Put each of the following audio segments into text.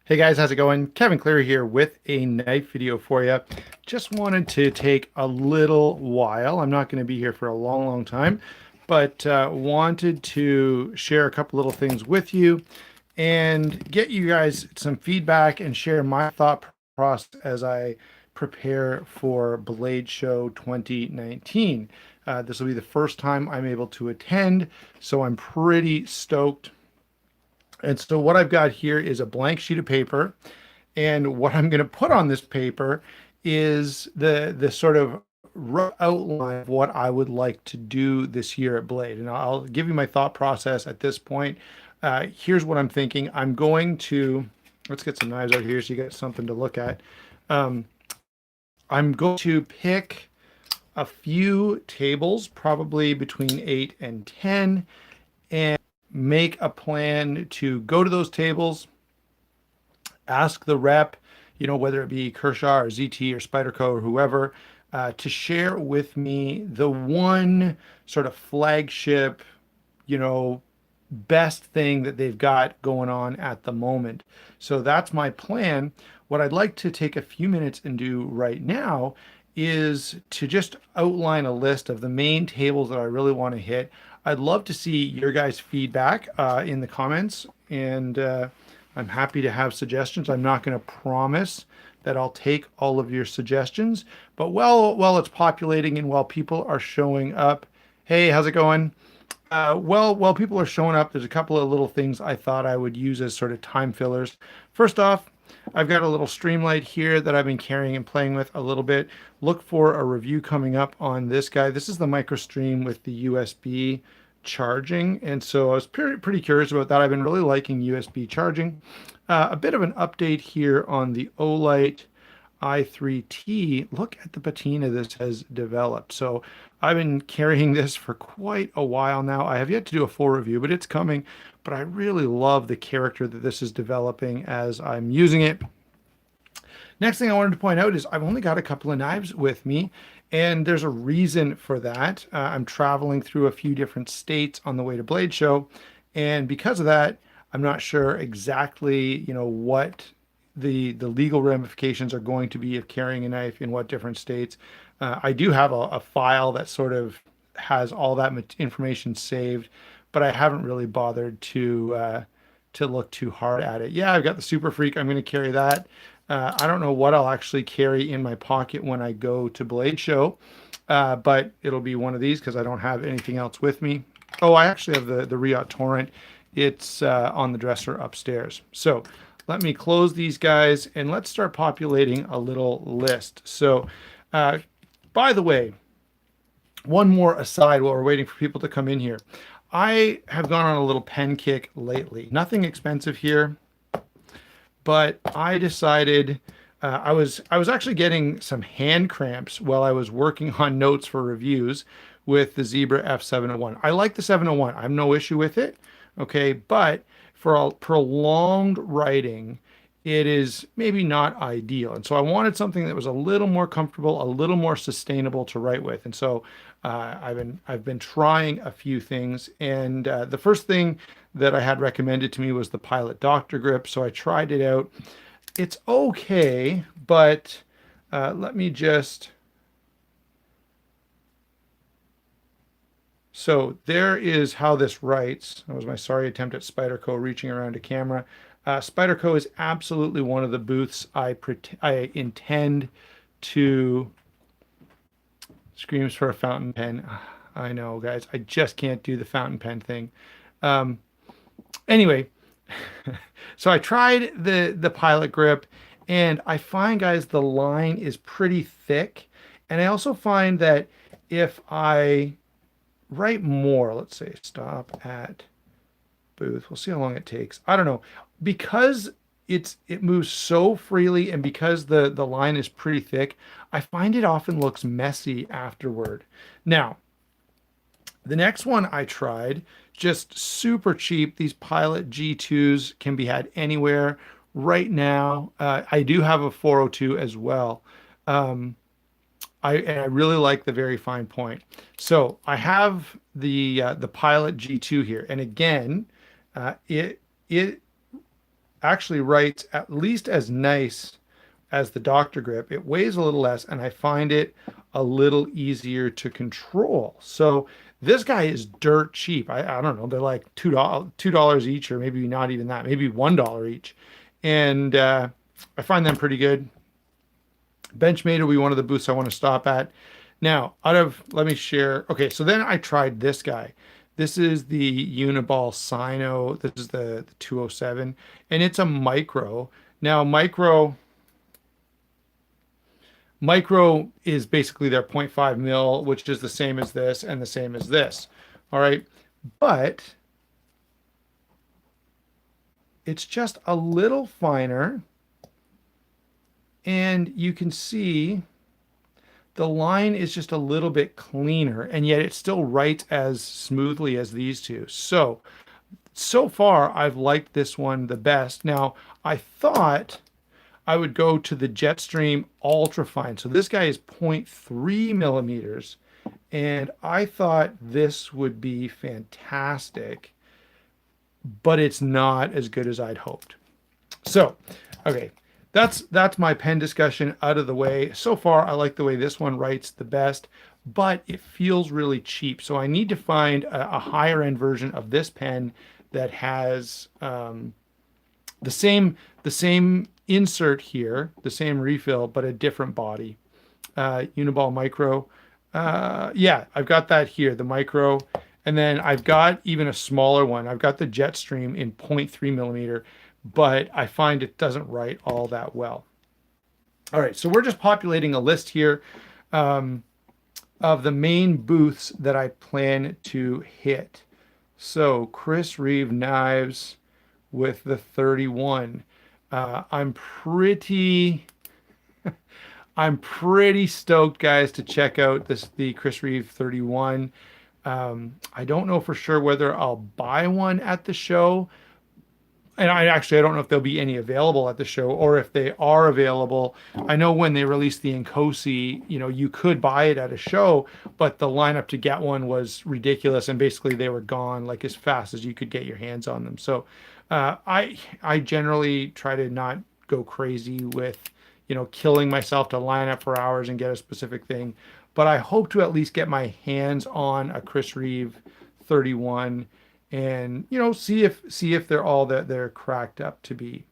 Hey guys, how's it going? Kevin Cleary here with a knife video for you. Just wanted to take a little while. I'm not going to be here for a long time, but wanted to share a couple little things with you and get you guys some feedback and share my thought process as I prepare for Blade Show 2019. This will be the first time I'm able to attend, so I'm pretty stoked. And so what I've got here is a blank sheet of paper. And what I'm going to put on this paper is the sort of rough outline of what I would like to do this year at Blade. And I'll give you my thought process at this point. Here's what I'm thinking. I'm going to, let's get some knives out here so you get something to look at. Um, I'm going to pick a few tables, probably between 8 and 10, and make a plan to go to those tables, ask the rep, whether it be Kershaw or ZT or Spyderco or whoever, to share with me the one sort of flagship, you know, best thing that they've got going on at the moment. So that's my plan. What I'd like to take a few minutes and do right now is to just outline a list of the main tables that I really want to hit. I'd love to see your guys' feedback in the comments, and I'm happy to have suggestions. I'm not going to promise that I'll take all of your suggestions, but while it's populating and while people are showing up, hey, how's it going? While people are showing up, there's a couple of little things I thought I would use as sort of time fillers. First off, I've got a little Streamlight here that I've been carrying and playing with a little bit. Look for a review coming up on this guy. This is the MicroStream with the USB charging, and so I was pretty curious about that. I've been really liking USB charging. A bit of an update here on the Olight i3T. Look at the patina this has developed. So I've been carrying this for quite a while now. I have yet to do a full review, but it's coming. But I really love the character that this is developing as I'm using it. Next thing I wanted to point out is I've only got a couple of knives with me, and there's a reason for that. I'm traveling through a few different states on the way to Blade Show, and because of that, I'm not sure exactly, what the legal ramifications are going to be of carrying a knife in what different states. I do have a file that sort of has all that information saved, but I haven't really bothered to look too hard at it. Yeah, I've got the Super Freak. I'm going to carry that. I don't know what I'll actually carry in my pocket when I go to Blade Show, but it'll be one of these because I don't have anything else with me. Oh, I actually have the Riot Torrent. It's on the dresser upstairs. So let me close these guys and let's start populating a little list. So, by the way, one more aside while we're waiting for people to come in here. I have gone on a little pen kick lately. Nothing expensive here, but I decided I was actually getting some hand cramps while I was working on notes for reviews with the Zebra F701. I like the 701. I have no issue with it. Okay, but for a prolonged writing, it is maybe not ideal. And so I wanted something that was a little more comfortable, a little more sustainable to write with. And so I've been trying a few things. And the first thing that I had recommended to me was the Pilot Doctor grip. So I tried it out. It's okay, but let me just. So there is how this writes. That was my sorry attempt at Spyderco reaching around a camera. Spyderco is absolutely one of the booths I intend to. Screams for a fountain pen. I know, guys. I just can't do the fountain pen thing. Um, anyway, so I tried the Pilot grip, and I find, guys, the line is pretty thick. And I also find that if I write more, let's say stop at booth, we'll see how long it takes. I don't know. Because it moves so freely and because the line is pretty thick, I find it often looks messy afterward. Now, the next one I tried, just super cheap. These Pilot G2s can be had anywhere right now. I do have a 402 as well. Um, I really like the very fine point. So I have the Pilot G2 here, and again, it actually writes at least as nice as the Dr. Grip. It weighs a little less, and I find it a little easier to control. So this guy is dirt cheap. I don't know. They're like $2 each, or maybe not even that, maybe $1 each. And I find them pretty good. Benchmade will be one of the booths I want to stop at. Now, let me share. Okay, so then I tried this guy. This is the Uniball Sino. This is the 207, and it's a micro. Now, micro is basically their point 0.5 mil, which is the same as this and the same as this. All right, but it's just a little finer, and you can see the line is just a little bit cleaner, and yet it still writes as smoothly as these two. So far, I've liked this one the best. Now, I thought I would go to the Jetstream Ultrafine. So this guy is 0.3 millimeters, and I thought this would be fantastic, but it's not as good as I'd hoped. So, okay, that's my pen discussion out of the way. So far, I like the way this one writes the best, but it feels really cheap. So I need to find a higher end version of this pen that has the same insert here, the same refill, but a different body. Uniball Micro. Yeah, I've got that here, the Micro. And then I've got even a smaller one. I've got the Jetstream in 0.3 millimeter, but I find it doesn't write all that well. All right, so we're just populating a list here of the main booths that I plan to hit. So Chris Reeve knives with the 31. I'm pretty stoked, guys, to check out the Chris Reeve 31. I don't know for sure whether I'll buy one at the show. And I don't know if there'll be any available at the show, or if they are available. I know when they released the Nkosi, you could buy it at a show, but the lineup to get one was ridiculous, and basically they were gone like as fast as you could get your hands on them. So I generally try to not go crazy with killing myself to line up for hours and get a specific thing, but I hope to at least get my hands on a Chris Reeve 31 and see if they're all that they're cracked up to be.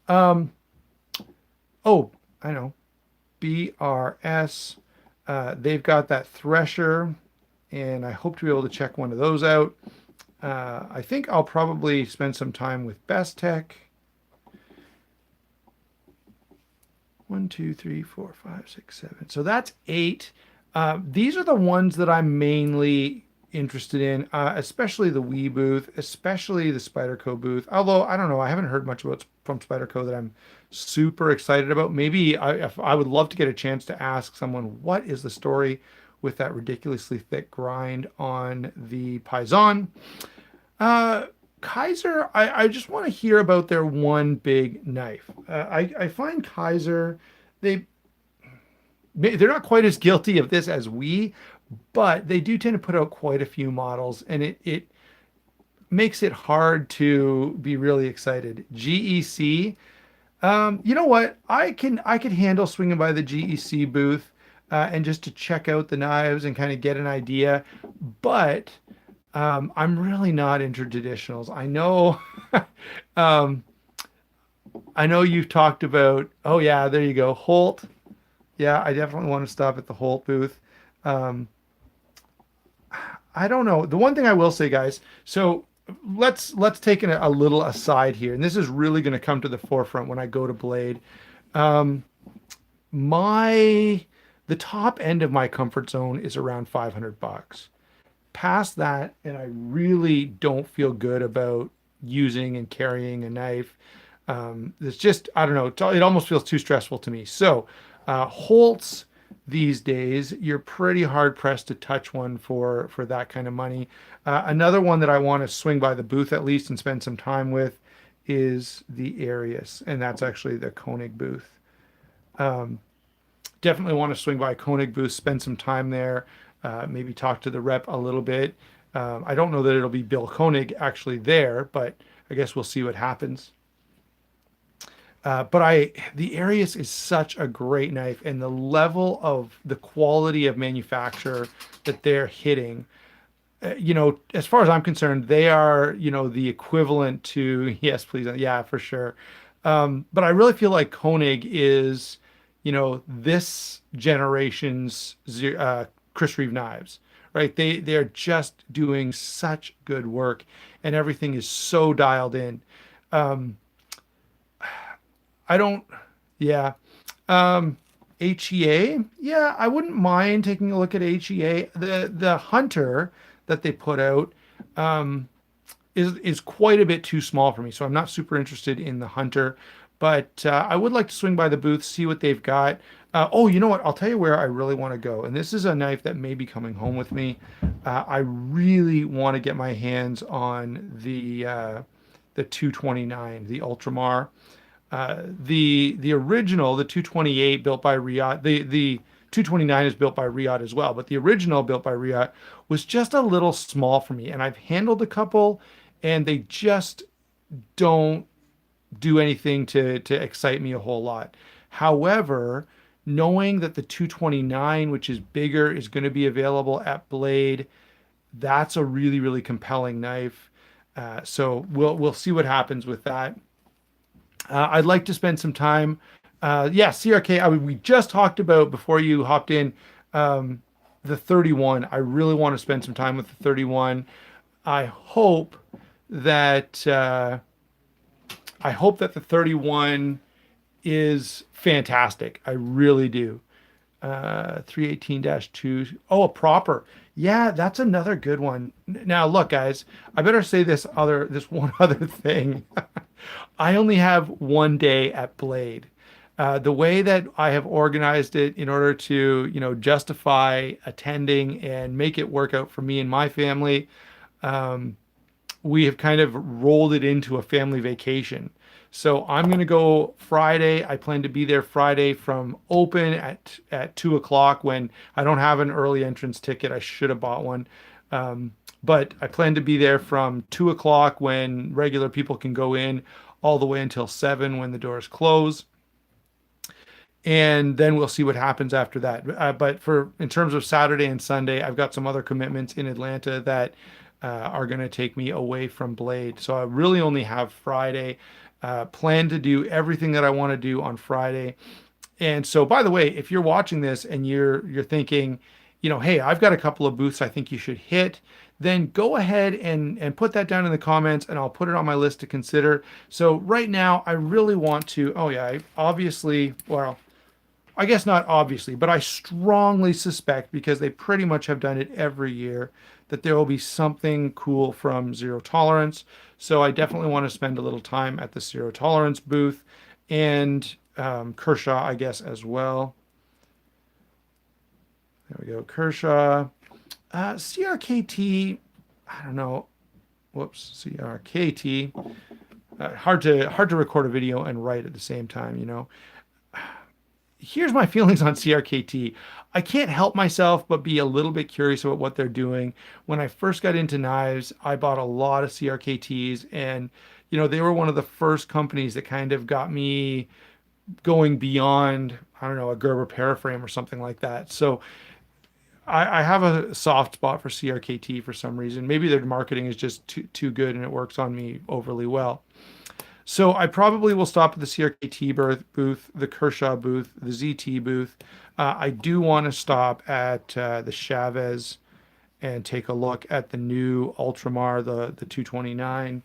Oh, I know, BRS. They've got that Thresher, and I hope to be able to check one of those out. I think I'll probably spend some time with Bestech. 1, 2, 3, 4, 5, 6, 7. So that's 8. These are the ones that I'm mainly interested in, especially the Wii booth, especially the Spyderco booth. Although I don't know, I haven't heard much from Spyderco that I'm super excited about. Maybe I would love to get a chance to ask someone, what is the story with that ridiculously thick grind on the Paisan? Kaiser, I just want to hear about their one big knife. I find Kaiser, they're not quite as guilty of this as we, but they do tend to put out quite a few models, and it makes it hard to be really excited. GEC, you know what? I could handle swinging by the GEC booth and just to check out the knives and kind of get an idea, but I'm really not into traditionals. I know, I know you've talked about. Oh yeah, there you go, Holt. Yeah, I definitely want to stop at the Holt booth. I don't know. The one thing I will say, guys, so let's take a little aside here, and this is really going to come to the forefront when I go to Blade. The top end of my comfort zone is around $500. Past that, and I really don't feel good about using and carrying a knife. It's just, I don't know, it almost feels too stressful to me. So Holtz these days, you're pretty hard pressed to touch one for that kind of money. Another one that I want to swing by the booth at least and spend some time with is the Arius, and that's actually the Koenig booth. Definitely want to swing by Koenig booth, spend some time there, maybe talk to the rep a little bit. I don't know that it'll be Bill Koenig actually there, but I guess we'll see what happens. The Arius is such a great knife, and the level of the quality of manufacture that they're hitting, as far as I'm concerned, they are, the equivalent to, yes, please, yeah, for sure. But I really feel like Koenig is, this generation's Chris Reeve knives, right? They're just doing such good work, and everything is so dialed in. Um, I don't, yeah. HEA, yeah, I wouldn't mind taking a look at HEA. The Hunter that they put out um, is quite a bit too small for me, so I'm not super interested in the Hunter. But I would like to swing by the booth, see what they've got. Oh, you know what? I'll tell you where I really want to go, and this is a knife that may be coming home with me. I really want to get my hands on the 229, the Ultramar. The original, the 228 built by Riyadh, the 229 is built by Riyadh as well, but the original built by Riyadh was just a little small for me. And I've handled a couple, and they just don't do anything to excite me a whole lot. However, knowing that the 229, which is bigger, is going to be available at Blade, that's a really, really compelling knife. So we'll see what happens with that. I'd like to spend some time. Yeah, CRK. We just talked about before you hopped in the 31. I really want to spend some time with the 31. I hope that the 31 is fantastic. I really do. 318-2. Oh, a proper. Yeah, that's another good one. Now, look, guys, I better say this one other thing. I only have one day at Blade. The way that I have organized it in order to, justify attending and make it work out for me and my family, we have kind of rolled it into a family vacation. So I'm going to go Friday. I plan to be there Friday from open at 2 o'clock when I don't have an early entrance ticket. I should have bought one. But I plan to be there from 2 o'clock when regular people can go in all the way until 7 when the doors close. And then we'll see what happens after that. But in terms of Saturday and Sunday, I've got some other commitments in Atlanta that are going to take me away from Blade. So I really only have Friday. Plan to do everything that I want to do on Friday. And so, by the way, if you're watching this and you're thinking, hey, I've got a couple of booths I think you should hit, then go ahead and put that down in the comments, and I'll put it on my list to consider. So right now, I really want to. Oh yeah, I guess not obviously, but I strongly suspect, because they pretty much have done it every year, that there will be something cool from Zero Tolerance. So I definitely want to spend a little time at the Zero Tolerance booth, and Kershaw, I guess, as well. There we go, Kershaw. CRKT, I don't know. Whoops, CRKT. Hard to record a video and write at the same time. Here's my feelings on CRKT. I can't help myself but be a little bit curious about what they're doing. When I first got into knives, I bought a lot of CRKTs, and they were one of the first companies that kind of got me going beyond, I don't know, a Gerber Paraframe or something like that. So I have a soft spot for CRKT for some reason. Maybe their marketing is just too good and it works on me overly well. So I probably will stop at the CRKT booth, the Kershaw booth, the ZT booth. I do want to stop at the Chavez and take a look at the new Ultramar, the 229.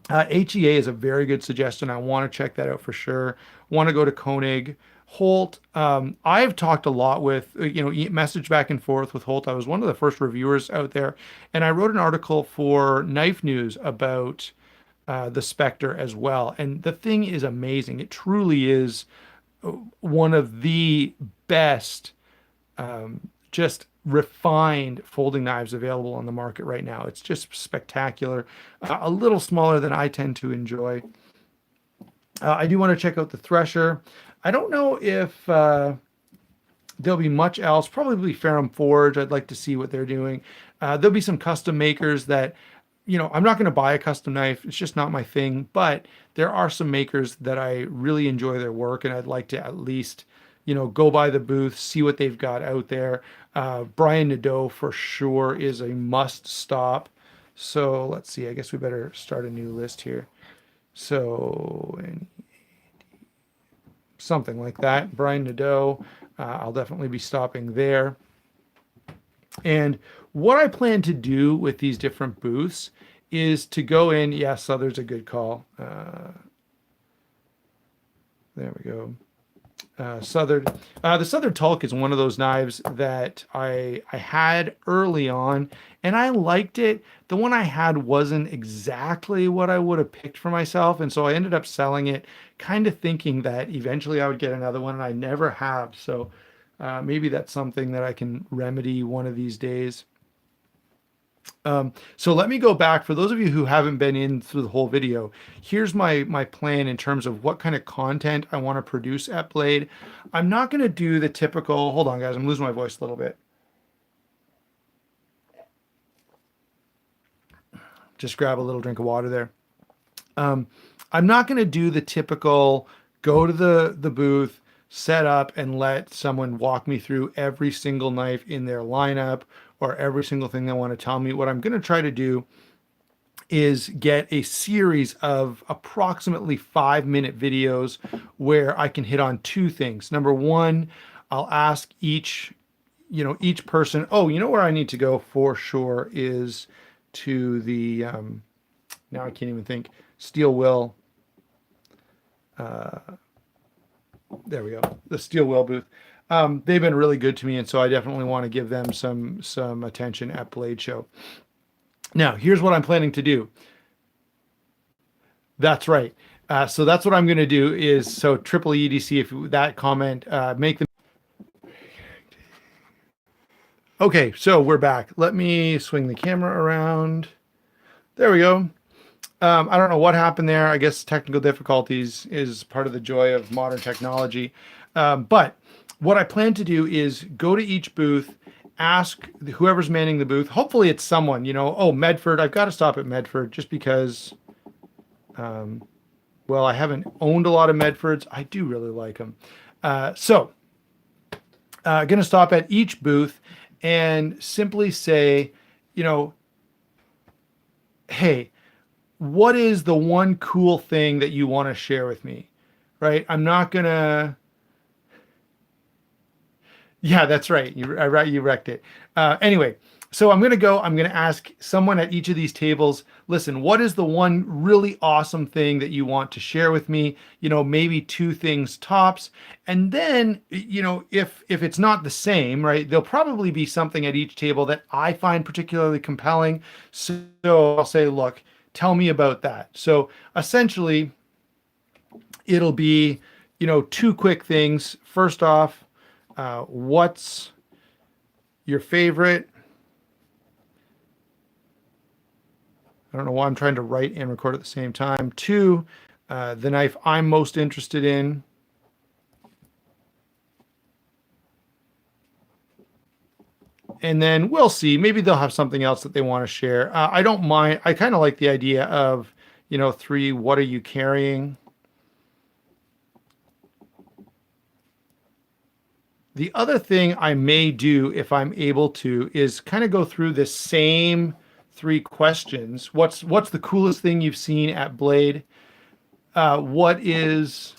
HEA is a very good suggestion. I want to check that out for sure. Want to go to Koenig. Holt, I've talked a lot with, message back and forth with Holt. I was one of the first reviewers out there, and I wrote an article for Knife News about the Spectre as well. And the thing is amazing. It truly is one of the best, just refined folding knives available on the market right now. It's just spectacular. A little smaller than I tend to enjoy. I do want to check out the Thresher. I don't know if there'll be much else. Probably Ferrum Forge. I'd like to see what they're doing. There'll be some custom makers that I'm not going to buy a custom knife. It's just not my thing. But there are some makers that I really enjoy their work, and I'd like to at least, go by the booth, see what they've got out there. Brian Nadeau for sure is a must stop. So let's see. I guess we better start a new list here. So something like that. Brian Nadeau. I'll definitely be stopping there. And what I plan to do with these different booths is to go in. Yes, so there's a good call. There we go. Southern. The Southern Tulk is one of those knives that I had early on, and I liked it. The one I had wasn't exactly what I would have picked for myself, and so I ended up selling it, kind of thinking that eventually I would get another one, and I never have. So maybe that's something that I can remedy one of these days. So let me go back. For those of you who haven't been in through the whole video, here's my plan in terms of what kind of content I want to produce at Blade. I'm not going to do the typical, hold on guys, I'm losing my voice a little bit. Just grab a little drink of water there. I'm not going to do the typical go to the booth, set up, and let someone walk me through every single knife in their lineup or every single thing they want to tell me. What I'm going to try to do is get a series of approximately 5-minute videos where I can hit on two things. Number one, I'll ask each person, oh, where I need to go for sure is to the, now I can't even think, Steel Will. There we go, the Steel Will booth. They've been really good to me, and so I definitely want to give them some attention at Blade Show. Now, here's what I'm planning to do. That's right. So that's what I'm going to do is, so triple EDC, if that comment, make them. Okay, so we're back. Let me swing the camera around. There we go. I don't know what happened there. I guess technical difficulties is part of the joy of modern technology. But what I plan to do is go to each booth, ask whoever's manning the booth. Hopefully it's someone, oh, Medford. I've got to stop at Medford just because, well, I haven't owned a lot of Medfords. I do really like them. So going to stop at each booth and simply say, hey, what is the one cool thing that you want to share with me, right? I'm not going to, yeah, that's right. You wrecked it. Anyway, so I'm going to ask someone at each of these tables, listen, what is the one really awesome thing that you want to share with me? Maybe two things tops. And then, if it's not the same, right, there'll probably be something at each table that I find particularly compelling. So I'll say, look, tell me about that. So essentially it'll be, two quick things. First off, what's your favorite? I don't know why I'm trying to write and record at the same time. Two, the knife I'm most interested in. And then we'll see. Maybe they'll have something else that they want to share. I don't mind. I kind of like the idea of, 3, what are you carrying? The other thing I may do, if I'm able to, is kind of go through the same 3 questions. What's the coolest thing you've seen at Blade? What is,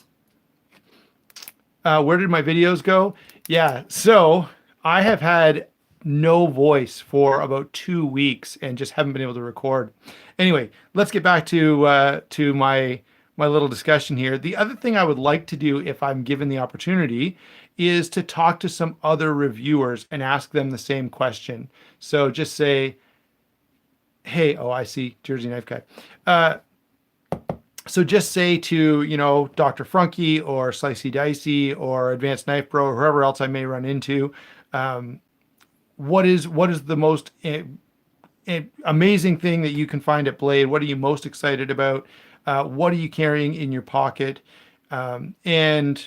where did my videos go? Yeah, so I have had no voice for about 2 weeks and just haven't been able to record. Anyway, let's get back to my little discussion here. The other thing I would like to do, if I'm given the opportunity, is to talk to some other reviewers and ask them the same question. So just say, hey, oh, I see, Jersey Knife Guy. So just say to, Dr. Frunky or Slicey Dicey or Advanced Knife Pro or whoever else I may run into, what is the most amazing thing that you can find at Blade? What are you most excited about? What are you carrying in your pocket? And,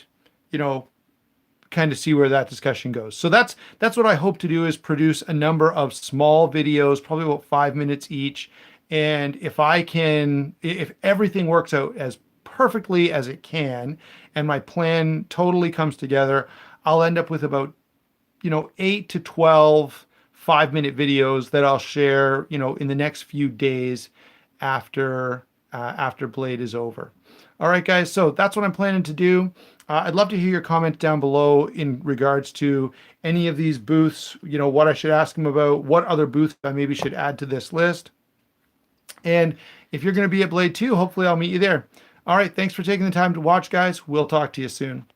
kind of see where that discussion goes. So that's what I hope to do, is produce a number of small videos, probably about 5 minutes each, And if everything works out as perfectly as it can, and my plan totally comes together, I'll end up with about 8 to 12 5-minute videos that I'll share, in the next few days after Blade is over. All right, guys. So that's what I'm planning to do. I'd love to hear your comments down below in regards to any of these booths, what I should ask them about, what other booths I maybe should add to this list. And if you're going to be at Blade 2, hopefully I'll meet you there. All right. Thanks for taking the time to watch, guys. We'll talk to you soon.